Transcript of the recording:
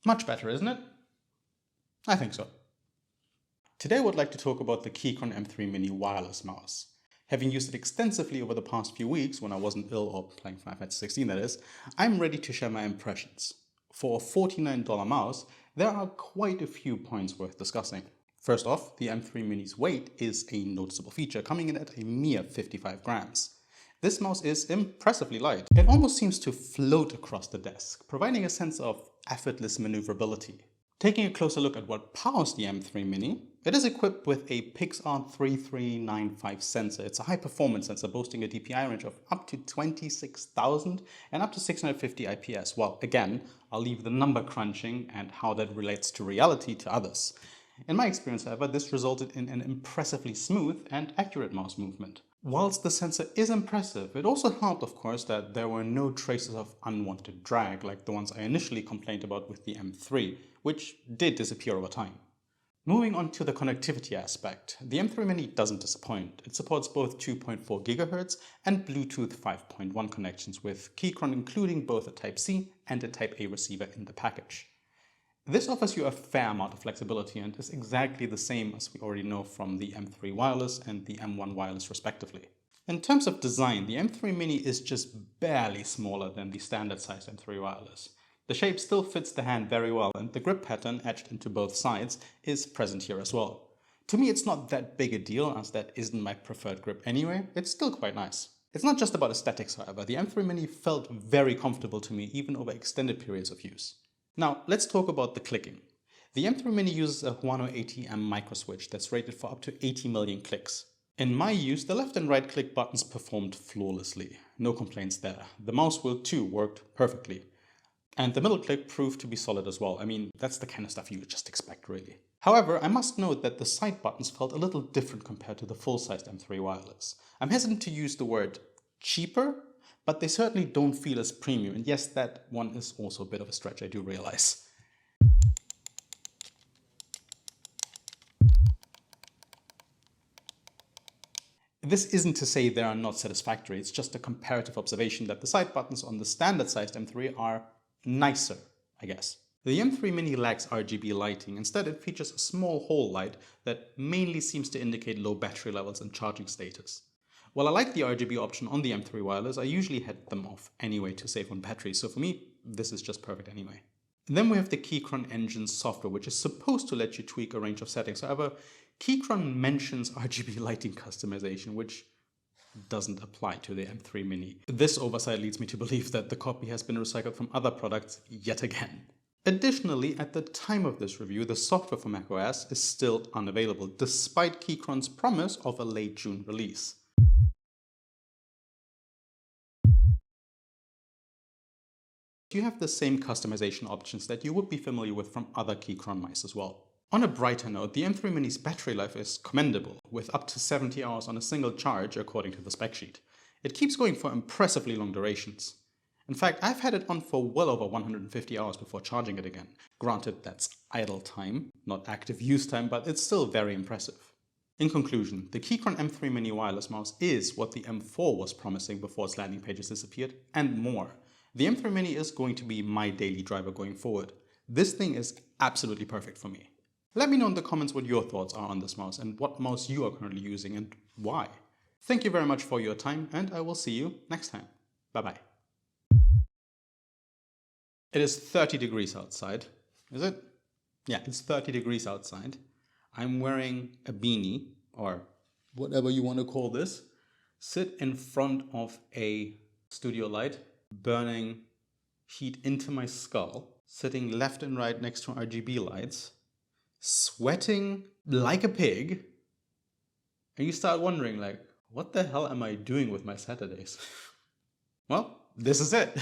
Much better, isn't it? I think so. Today I would like to talk about the Keychron M3 Mini wireless mouse. Having used it extensively over the past few weeks when I wasn't ill or playing Final Fantasy 16 that is, I'm ready to share my impressions. For a $49 mouse, there are quite a few points worth discussing. First off, the M3 Mini's weight is a noticeable feature, coming in at a mere 55 grams. This mouse is impressively light. It almost seems to float across the desk, providing a sense of effortless maneuverability. Taking a closer look at what powers the M3 Mini, it is equipped with a Pixart 3395 sensor. It's a high-performance sensor boasting a DPI range of up to 26,000 and up to 650 IPS. Well, again, I'll leave the number crunching and how that relates to reality to others. In my experience, however, this resulted in an impressively smooth and accurate mouse movement. Whilst the sensor is impressive, it also helped, of course, that there were no traces of unwanted drag like the ones I initially complained about with the M3, which did disappear over time. Moving on to the connectivity aspect, the M3 Mini doesn't disappoint. It supports both 2.4 GHz and Bluetooth 5.1 connections, with Keychron including both a Type-C and a Type-A receiver in the package. This offers you a fair amount of flexibility and is exactly the same as we already know from the M3 Wireless and the M1 Wireless respectively. In terms of design, the M3 Mini is just barely smaller than the standard sized M3 Wireless. The shape still fits the hand very well, and the grip pattern etched into both sides is present here as well. To me, it's not that big a deal, as that isn't my preferred grip anyway. It's still quite nice. It's not just about aesthetics, however. The M3 Mini felt very comfortable to me even over extended periods of use. Now, let's talk about the clicking. The M3 Mini uses a Huano ATM microswitch that's rated for up to 80 million clicks. In my use, the left and right click buttons performed flawlessly. No complaints there. The mouse wheel too worked perfectly. And the middle click proved to be solid as well. I mean, that's the kind of stuff you would just expect, really. However, I must note that the side buttons felt a little different compared to the full-sized M3 Wireless. I'm hesitant to use the word cheaper, but they certainly don't feel as premium. And yes, that one is also a bit of a stretch, I do realize. This isn't to say they are not satisfactory, it's just a comparative observation that the side buttons on the standard-sized M3 are nicer, I guess. The M3 Mini lacks RGB lighting. Instead, it features a small hall light that mainly seems to indicate low battery levels and charging status. While I like the RGB option on the M3 Wireless, I usually had them off anyway to save on battery, so for me, this is just perfect anyway. And then we have the Keychron Engine software, which is supposed to let you tweak a range of settings. However, Keychron mentions RGB lighting customization, which doesn't apply to the M3 Mini. This oversight leads me to believe that the copy has been recycled from other products yet again. Additionally, at the time of this review, the software for macOS is still unavailable, despite Keychron's promise of a late June release. You have the same customization options that you would be familiar with from other Keychron mice as well. On a brighter note, the M3 Mini's battery life is commendable, with up to 70 hours on a single charge according to the spec sheet. It keeps going for impressively long durations. In fact, I've had it on for well over 150 hours before charging it again. Granted, that's idle time, not active use time, but it's still very impressive. In conclusion, the Keychron M3 Mini wireless mouse is what the M4 was promising before its landing pages disappeared, and more. The M3 Mini is going to be my daily driver going forward. This thing is absolutely perfect for me. Let me know in the comments what your thoughts are on this mouse and what mouse you are currently using and why. Thank you very much for your time, and I will see you next time. Bye-bye. It is 30 degrees outside. Is it? Yeah, it's 30 degrees outside. I'm wearing a beanie, or whatever you want to call this. Sit in front of a studio light, burning heat into my skull, sitting left and right next to RGB lights, sweating like a pig, and you start wondering, like, what the hell am I doing with my Saturdays? Well, this is it.